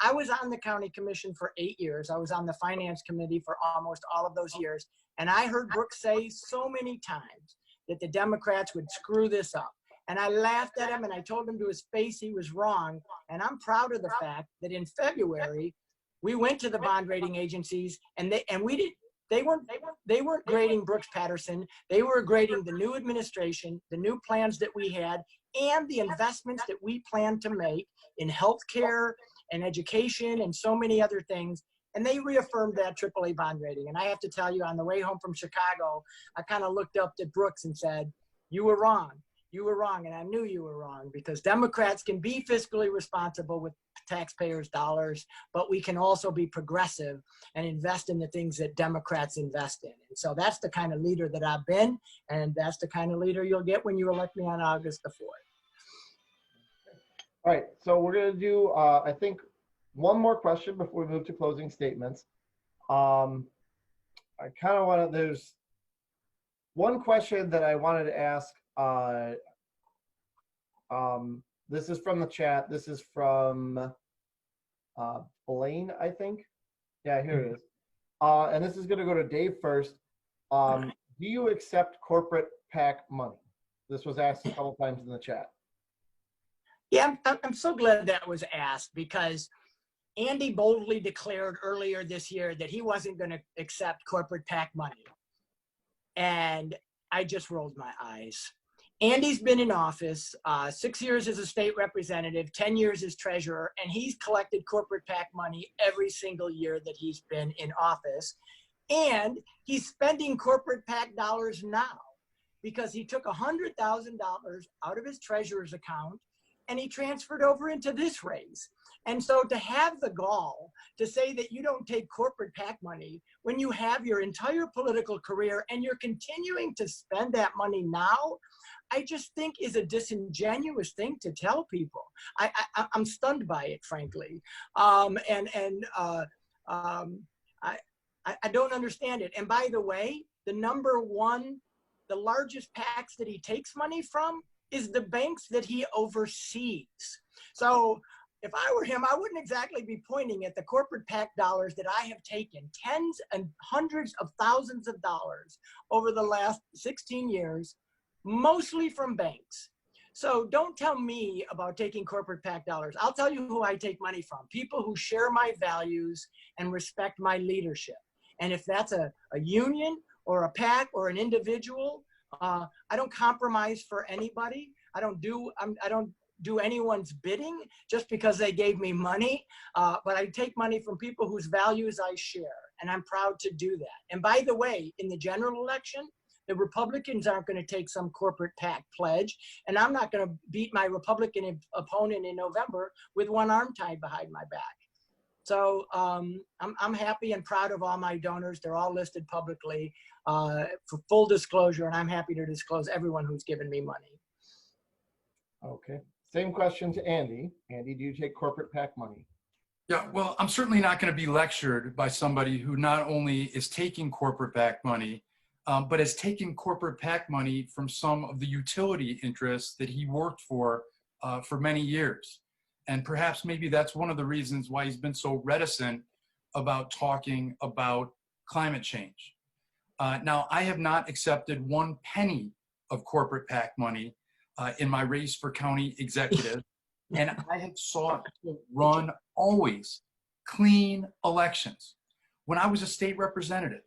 I was on the county commission for 8 years. I was on the finance committee for almost all of those years. And I heard Brooks say so many times that the Democrats would screw this up. And I laughed at him and I told him to his face he was wrong. And I'm proud of the fact that in February, we went to the bond rating agencies and they weren't grading Brooks Patterson. They were grading the new administration, the new plans that we had, and the investments that we plan to make in healthcare and education and so many other things. And they reaffirmed that AAA bond rating. And I have to tell you, on the way home from Chicago, I kind of looked up at Brooks and said, you were wrong. You were wrong. And I knew you were wrong, because Democrats can be fiscally responsible with taxpayers' dollars, but we can also be progressive and invest in the things that Democrats invest in. And so that's the kind of leader that I've been. And that's the kind of leader you'll get when you elect me on August the 4th. All right, so we're going to do, I think, one more question before we move to closing statements. I kind of want to, there's one question that I wanted to ask. This is from the chat. This is from Blaine, I think. Yeah, here it is. And this is going to go to Dave first. Do you accept corporate PAC money? This was asked a couple times in the chat. Yeah, I'm so glad that was asked, because Andy boldly declared earlier this year that he wasn't going to accept corporate PAC money. And I just rolled my eyes. Andy's been in office 6 years as a state representative, 10 years as treasurer, and he's collected corporate PAC money every single year that he's been in office. And he's spending corporate PAC dollars now, because he took $100,000 out of his treasurer's account and he transferred over into this raise. And so to have the gall to say that you don't take corporate PAC money when you have your entire political career and you're continuing to spend that money now, I just think is a disingenuous thing to tell people. I'm stunned by it, frankly. I don't understand it. And by the way, the largest PACs that he takes money from is the banks that he oversees. So if I were him, I wouldn't exactly be pointing at the corporate PAC dollars that I have taken, tens and hundreds of thousands of dollars over the last 16 years, mostly from banks. So don't tell me about taking corporate PAC dollars. I'll tell you who I take money from: people who share my values and respect my leadership. And if that's a union or a PAC or an individual, I don't compromise for anybody. I don't do anyone's bidding just because they gave me money, but I take money from people whose values I share, and I'm proud to do that. And by the way, in the general election, the Republicans aren't going to take some corporate PAC pledge, and I'm not going to beat my Republican opponent in November with one arm tied behind my back. So I'm happy and proud of all my donors. They're all listed publicly for full disclosure, and I'm happy to disclose everyone who's given me money. Okay. Same question to Andy. Andy, do you take corporate PAC money? Yeah, well, I'm certainly not going to be lectured by somebody who not only is taking corporate PAC money, but has taken corporate PAC money from some of the utility interests that he worked for many years. And perhaps maybe that's one of the reasons why he's been so reticent about talking about climate change. Now, I have not accepted 1 penny of corporate PAC money in my race for county executive, and I have sought to run always clean elections. When I was a state representative,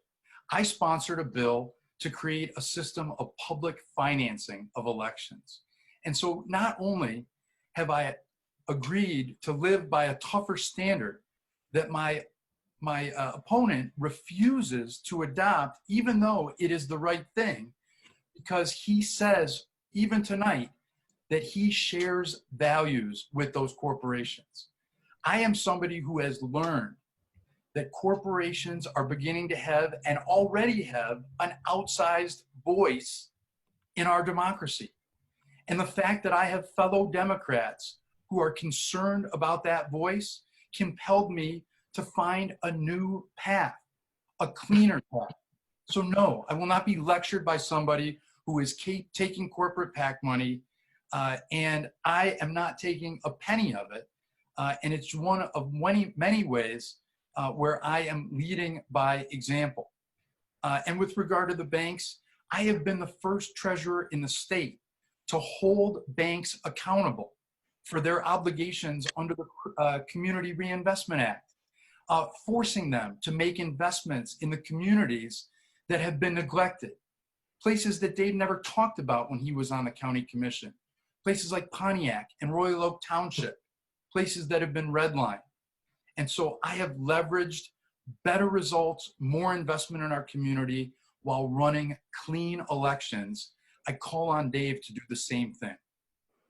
I sponsored a bill to create a system of public financing of elections. And so not only have I agreed to live by a tougher standard that my opponent refuses to adopt, even though it is the right thing, because he says, even tonight, that he shares values with those corporations. I am somebody who has learned that corporations are beginning to have and already have an outsized voice in our democracy. And the fact that I have fellow Democrats who are concerned about that voice compelled me to find a new path, a cleaner path. So no, I will not be lectured by somebody who is taking corporate PAC money, and I am not taking a penny of it. And it's one of many ways where I am leading by example. And with regard to the banks, I have been the first treasurer in the state to hold banks accountable for their obligations under the Community Reinvestment Act, forcing them to make investments in the communities that have been neglected, places that Dave never talked about when he was on the county commission, places like Pontiac and Royal Oak Township, places that have been redlined. And so I have leveraged better results, more investment in our community while running clean elections. I call on Dave to do the same thing.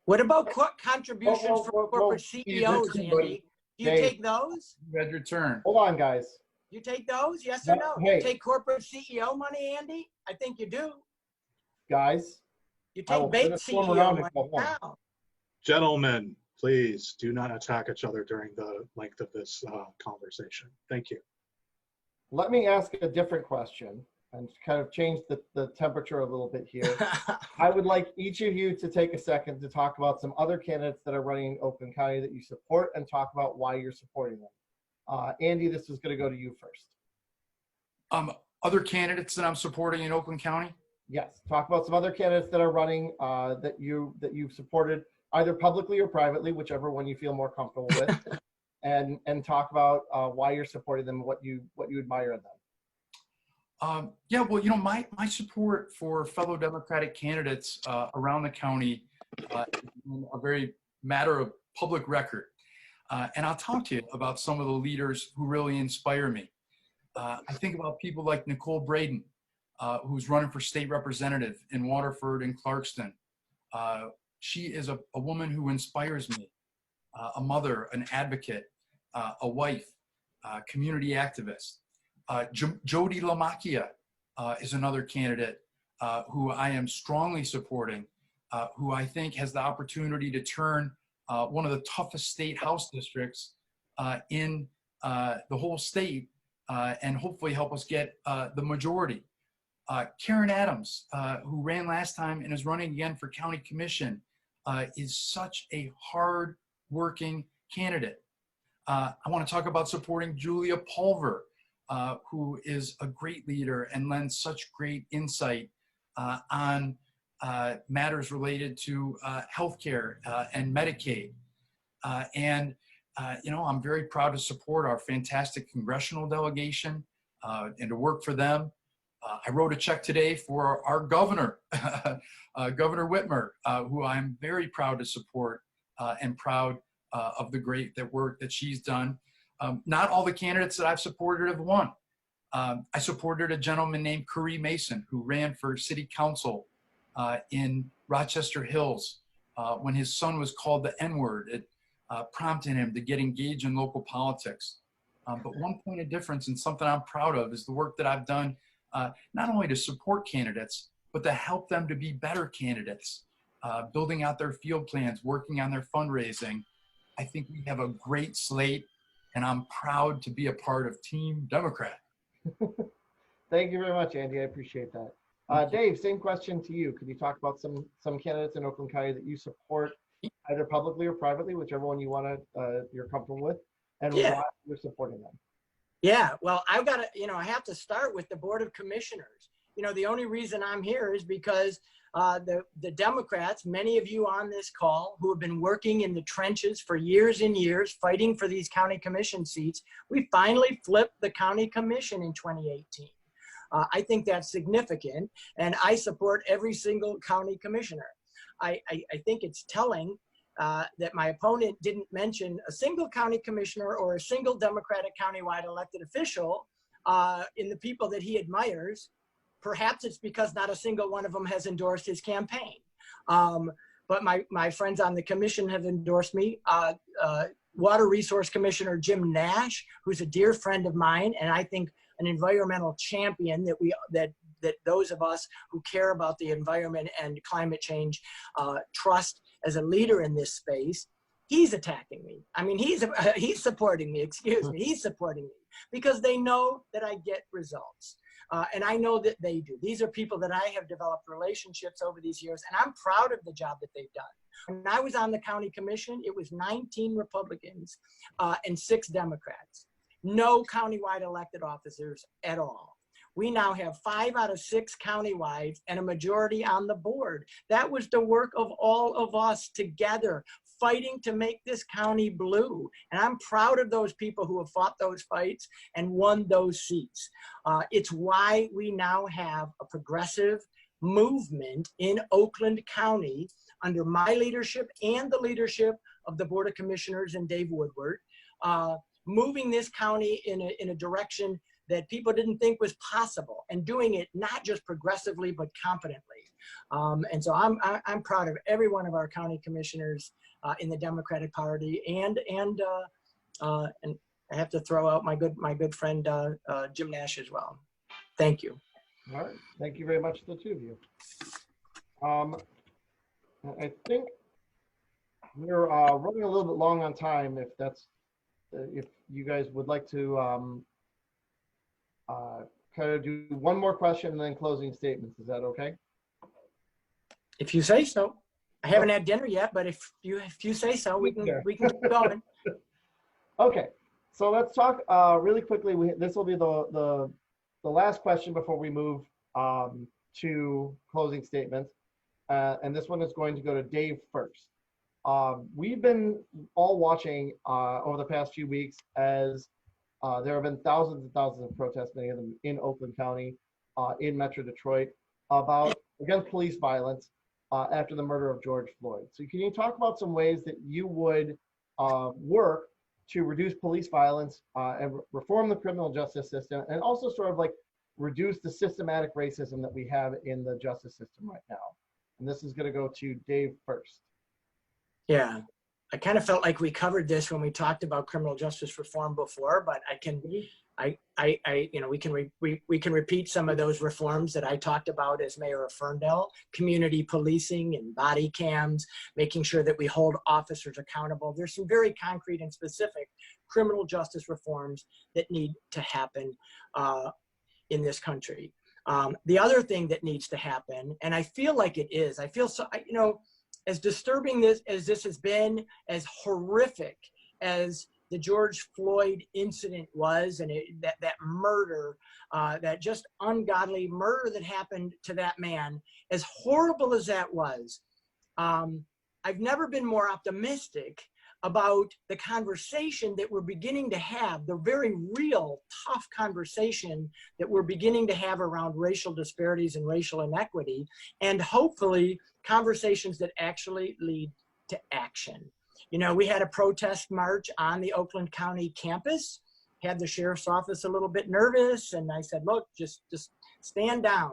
What about contributions from corporate CEOs, Andy? Do you take those? You had your turn. Hold on, guys. You take those? Yes or no? Hey. You take corporate CEO money, Andy? I think you do. Guys. You take bait CEO money now. Gentlemen, please do not attack each other during the length of this conversation. Thank you. Let me ask a different question and kind of change the temperature a little bit here. I would like each of you to take a second to talk about some other candidates that are running in Oakland County that you support and talk about why you're supporting them. Andy, this is going to go to you first. Other candidates that I'm supporting in Oakland County? Yes, talk about some other candidates that are running that you've supported either publicly or privately, whichever one you feel more comfortable with, and talk about why you're supporting them, what you admire in them. Yeah, well, you know, my support for fellow Democratic candidates around the county is a very matter of public record. And I'll talk to you about some of the leaders who really inspire me. I think about people like Nicole Braden, who's running for state representative in Waterford and Clarkston. She is a woman who inspires me, a mother, an advocate, a wife, community activist. Jody LaMacchia is another candidate who I am strongly supporting, who I think has the opportunity to turn one of the toughest state house districts in the whole state and hopefully help us get the majority. Karen Adams, who ran last time and is running again for county commission, is such a hard-working candidate. I want to talk about supporting Julia Pulver, who is a great leader and lends such great insight on matters related to healthcare and Medicaid. You know, I'm very proud to support our fantastic congressional delegation and to work for them. I wrote a check today for our governor, Governor Whitmer, who I'm very proud to support and proud of the great work that she's done. Not all the candidates that I've supported have won. I supported a gentleman named Corey Mason who ran for city council in Rochester Hills. When his son was called the N-word, it prompted him to get engaged in local politics. But one point of difference and something I'm proud of is the work that I've done, not only to support candidates, but to help them to be better candidates, building out their field plans, working on their fundraising. I think we have a great slate, and I'm proud to be a part of Team Democrat. Thank you very much, Andy. I appreciate that. Dave, same question to you. Could you talk about some candidates in Oakland County that you support, either publicly or privately, whichever one you want to, you're comfortable with, and why you're supporting them? Yeah, well, I've got to, I have to start with the Board of Commissioners. The only reason I'm here is because the Democrats, many of you on this call who have been working in the trenches for years and years, fighting for these county commission seats, we finally flipped the county commission in 2018. I think that's significant, and I support every single county commissioner. I think it's telling that my opponent didn't mention a single county commissioner or a single Democratic countywide elected official in the people that he admires. Perhaps it's because not a single one of them has endorsed his campaign. But my friends on the commission have endorsed me. Water Resource Commissioner Jim Nash, who's a dear friend of mine, and I think an environmental champion that those of us who care about the environment and climate change trust as a leader in this space. He's attacking me. I mean, he's supporting me, excuse me. He's supporting me because they know that I get results. And I know that they do. These are people that I have developed relationships over these years, and I'm proud of the job that they've done. When I was on the county commission, it was 19 Republicans and 6 Democrats. No countywide elected officers at all. We now have 5 out of 6 countywides and a majority on the board. That was the work of all of us together, fighting to make this county blue. And I'm proud of those people who have fought those fights and won those seats. It's why we now have a progressive movement in Oakland County under my leadership and the leadership of the Board of Commissioners and Dave Woodward, moving this county in a direction that people didn't think was possible, and doing it not just progressively but competently. And so I'm proud of every one of our county commissioners in the Democratic Party, and I have to throw out my good friend Jim Nash as well. Thank you. All right, thank you very much to the two of you. I think we're running a little bit long on time. If you guys would like to kind of do one more question and then closing statements, is that okay? If you say so. I haven't had dinner yet, but if you say so, we can keep going. Okay, so let's talk really quickly. This will be the last question before we move to closing statements, and this one is going to go to Dave first. We've been all watching over the past few weeks as there have been thousands and thousands of protests, many of them in Oakland County, in Metro Detroit, against police violence after the murder of George Floyd. So can you talk about some ways that you would work to reduce police violence and reform the criminal justice system, and also sort of like reduce the systematic racism that we have in the justice system right now? And this is going to go to Dave first. Yeah, I kind of felt like we covered this when we talked about criminal justice reform before, but we can repeat some of those reforms that I talked about as mayor of Ferndale: community policing and body cams, making sure that we hold officers accountable. There's some very concrete and specific criminal justice reforms that need to happen in this country. The other thing that needs to happen, and I feel like it is, I feel so, as disturbing as this has been, as horrific as the George Floyd incident was, and that murder, that just ungodly murder that happened to that man, as horrible as that was, I've never been more optimistic about the conversation that we're beginning to have, the very real tough conversation that we're beginning to have around racial disparities and racial inequity, and hopefully conversations that actually lead to action. You know, we had a protest march on the Oakland County campus, had the sheriff's office a little bit nervous. And I said, look, just stand down.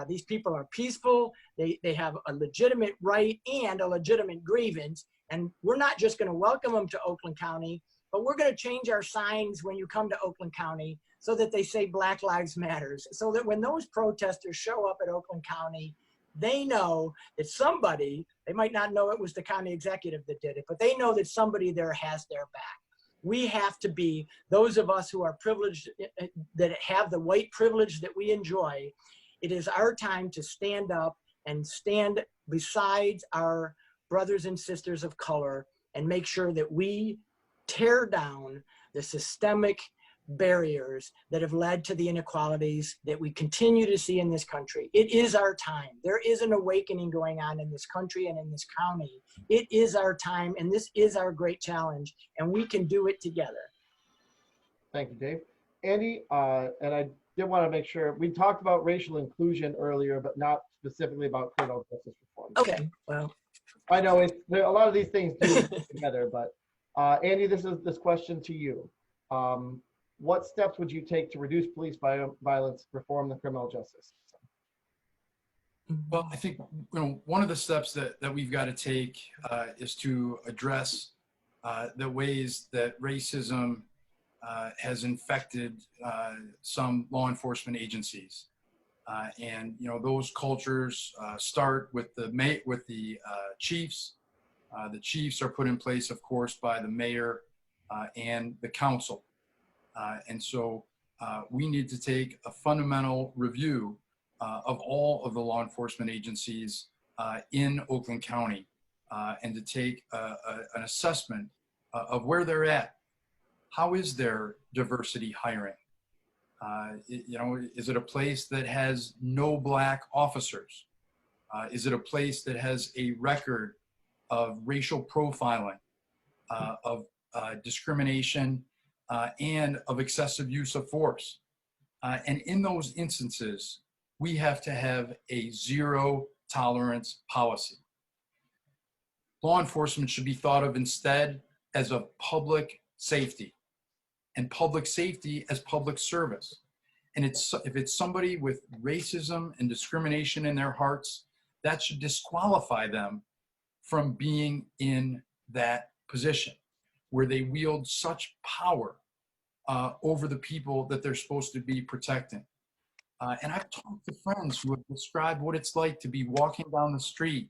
These people are peaceful. They have a legitimate right and a legitimate grievance. And we're not just going to welcome them to Oakland County, but we're going to change our signs when you come to Oakland County so that they say Black Lives Matters, so that when those protesters show up at Oakland County, they know that somebody, they might not know it was the county executive that did it, but they know that somebody there has their back. We have to be, those of us who are privileged, that have the white privilege that we enjoy, it is our time to stand up and stand beside our brothers and sisters of color and make sure that we tear down the systemic barriers that have led to the inequalities that we continue to see in this country. It is our time. There is an awakening going on in this country and in this county. It is our time, and this is our great challenge, and we can do it together. Thank you, Dave. Andy, and I did want to make sure, we talked about racial inclusion earlier, but not specifically about criminal justice reform. Okay, well. I know a lot of these things do go together, but Andy, this question to you. What steps would you take to reduce police violence, reform the criminal justice system? Well, I think one of the steps that we've got to take is to address the ways that racism has infected some law enforcement agencies, and those cultures start with the chiefs. The chiefs are put in place, of course, by the mayor and the council. And so we need to take a fundamental review of all of the law enforcement agencies in Oakland County and to take an assessment of where they're at. How is their diversity hiring? Is it a place that has no Black officers? Is it a place that has a record of racial profiling, of discrimination, and of excessive use of force? And in those instances, we have to have a zero tolerance policy. Law enforcement should be thought of instead as a public safety, and public safety as public service. And if it's somebody with racism and discrimination in their hearts, that should disqualify them from being in that position where they wield such power over the people that they're supposed to be protecting. And I've talked to friends who have described what it's like to be walking down the street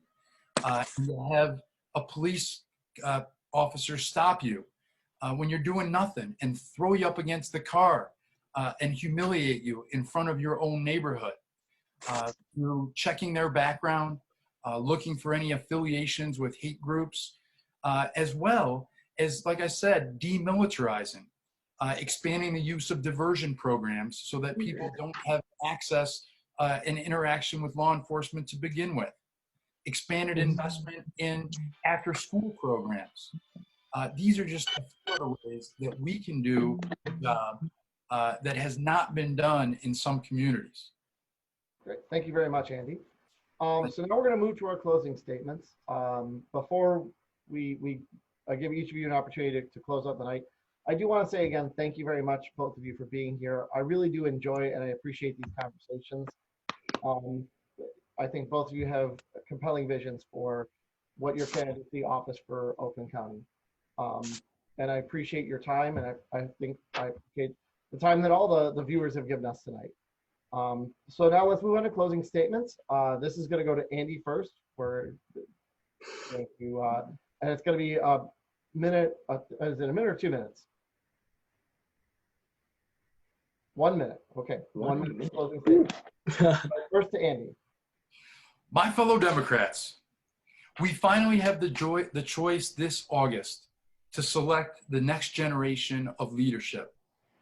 and to have a police officer stop you when you're doing nothing and throw you up against the car and humiliate you in front of your own neighborhood. Through checking their background, looking for any affiliations with hate groups, as well as, like I said, demilitarizing, expanding the use of diversion programs so that people don't have access and interaction with law enforcement to begin with. Expanded investment in after-school programs. These are just a few of the ways that we can do a job that has not been done in some communities. Great. Thank you very much, Andy. So now we're going to move to our closing statements. Before we give each of you an opportunity to close out the night, I do want to say again, thank you very much, both of you, for being here. I really do enjoy and I appreciate these conversations. I think both of you have compelling visions for what your candidacy offers for Oakland County. And I appreciate your time, and I think I appreciate the time that all the viewers have given us tonight. So now let's move on to closing statements. This is going to go to Andy first. And it's going to be a minute. Is it a minute or 2 minutes? 1 minute. Okay. 1 minute closing statement. First to Andy. My fellow Democrats, we finally have the choice this August to select the next generation of leadership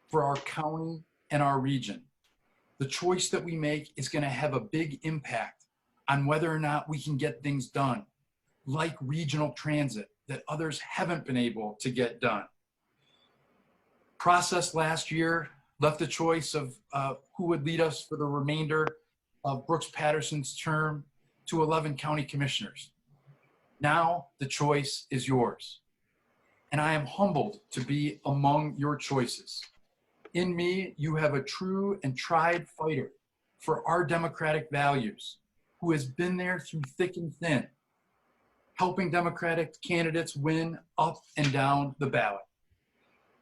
for our county and our region. The choice that we make is going to have a big impact on whether or not we can get things done, like regional transit that others haven't been able to get done. Process last year left the choice of who would lead us for the remainder of Brooks Patterson's term to 11 county commissioners. Now the choice is yours. and I am humbled to be among your choices. In me, you have a true and tried fighter for our democratic values, who has been there through thick and thin, helping Democratic candidates win up and down the ballot.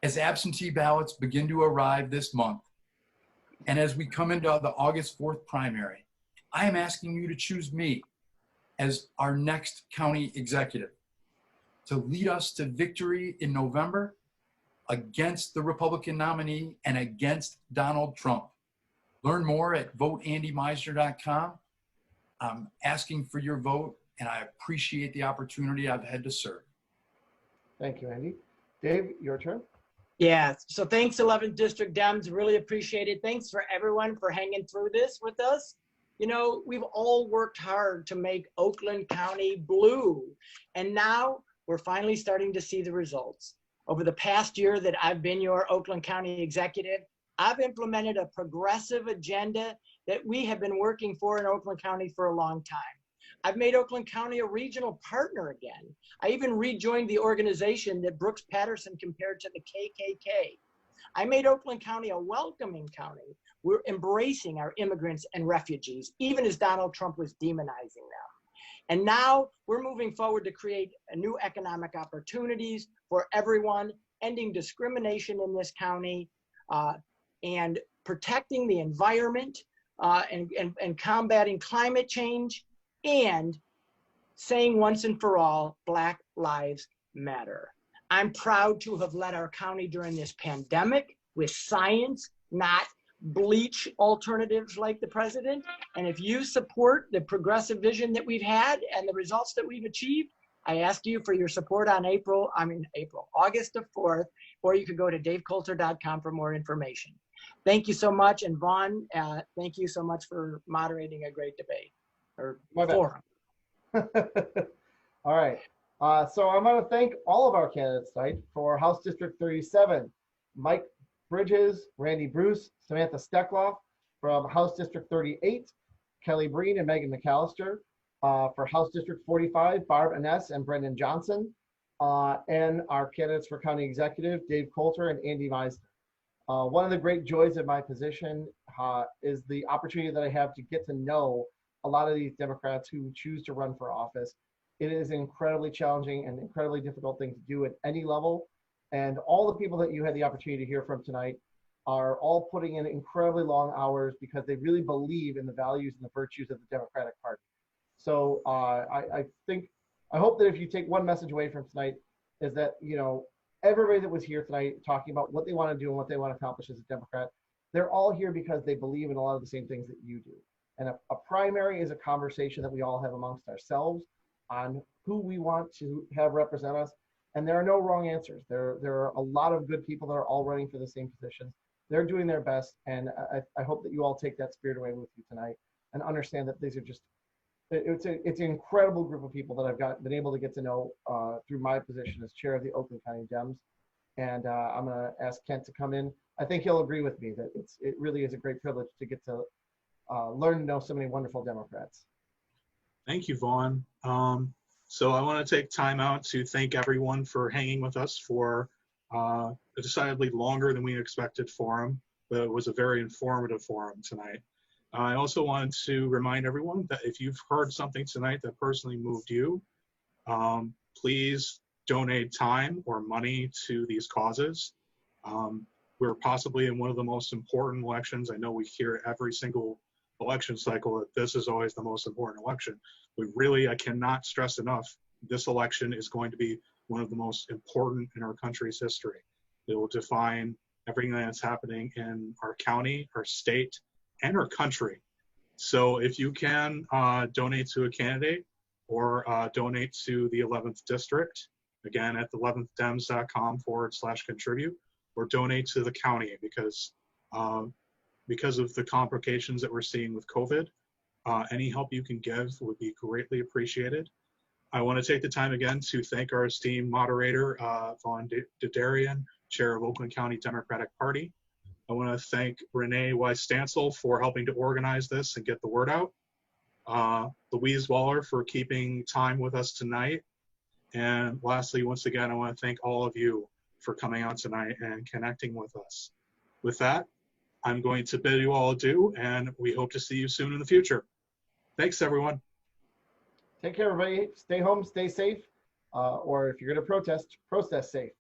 As absentee ballots begin to arrive this month, and as we come into the August 4th primary, I am asking you to choose me as our next county executive to lead us to victory in November against the Republican nominee and against Donald Trump. Learn more at voteandymeisner.com. I'm asking for your vote, and I appreciate the opportunity I've had to serve. Thank you, Andy. Dave, your turn. Yeah, so thanks 11th District Dems, really appreciate it. Thanks for everyone for hanging through this with us. You know, we've all worked hard to make Oakland County blue, and now we're finally starting to see the results. Over the past year that I've been your Oakland County executive, I've implemented a progressive agenda that we have been working for in Oakland County for a long time. I've made Oakland County a regional partner again. I even rejoined the organization that Brooks Patterson compared to the KKK. I made Oakland County a welcoming county. We're embracing our immigrants and refugees, even as Donald Trump was demonizing them. And now we're moving forward to create new economic opportunities for everyone, ending discrimination in this county, and protecting the environment, and combating climate change, and saying once and for all, Black Lives Matter. I'm proud to have led our county during this pandemic with science, not bleach alternatives like the president. And if you support the progressive vision that we've had and the results that we've achieved, I ask you for your support on August the 4th, or you could go to davecoulter.com for more information. Thank you so much. And Vaughn, thank you so much for moderating a great debate or forum. All right. So I want to thank all of our candidates tonight for House District 37, Mike Bridges, Randy Bruce, Samantha Steckloff. From House District 38, Kelly Breen and Megan McAllister. For House District 45, Barb Ines and Brendan Johnson. And our candidates for County Executive, Dave Coulter and Andy Meisner. One of the great joys of my position is the opportunity that I have to get to know a lot of these Democrats who choose to run for office. It is an incredibly challenging and incredibly difficult thing to do at any level. And all the people that you had the opportunity to hear from tonight are all putting in incredibly long hours because they really believe in the values and the virtues of the Democratic Party. So I hope that if you take one message away from tonight is that, you know, everybody that was here tonight talking about what they want to do and what they want to accomplish as a Democrat, they're all here because they believe in a lot of the same things that you do. And a primary is a conversation that we all have amongst ourselves on who we want to have represent us. And there are no wrong answers. There are a lot of good people that are all running for the same positions. They're doing their best. And I hope that you all take that spirit away with you tonight and understand that these are just, it's an incredible group of people that I've been able to get to know through my position as chair of the Oakland County Dems. And I'm going to ask Kent to come in. I think he'll agree with me that it really is a great privilege to get to learn to know so many wonderful Democrats. Thank you, Vaughn. So I want to take time out to thank everyone for hanging with us for a decidedly longer than we expected forum, but it was a very informative forum tonight. I also wanted to remind everyone that if you've heard something tonight that personally moved you, please donate time or money to these causes. We're possibly in one of the most important elections. I know we hear every single election cycle that this is always the most important election. But really, I cannot stress enough, this election is going to be one of the most important in our country's history. It will define everything that's happening in our county, our state, and our country. So if you can donate to a candidate or donate to the 11th district, again at 11thdems.com/contribute, or donate to the county because of the complications that we're seeing with COVID, any help you can give would be greatly appreciated. I want to take the time again to thank our esteemed moderator, Vaughn Dadarian, chair of Oakland County Democratic Party. I want to thank Renee Stancil for helping to organize this and get the word out. Louise for keeping time with us tonight. And lastly, once again, I want to thank all of you for coming out tonight and connecting with us. With that, I'm going to bid you all adieu, and we hope to see you soon in the future. Thanks, everyone. Take care, everybody. Stay home, stay safe. Or if you're going to protest, protest safe.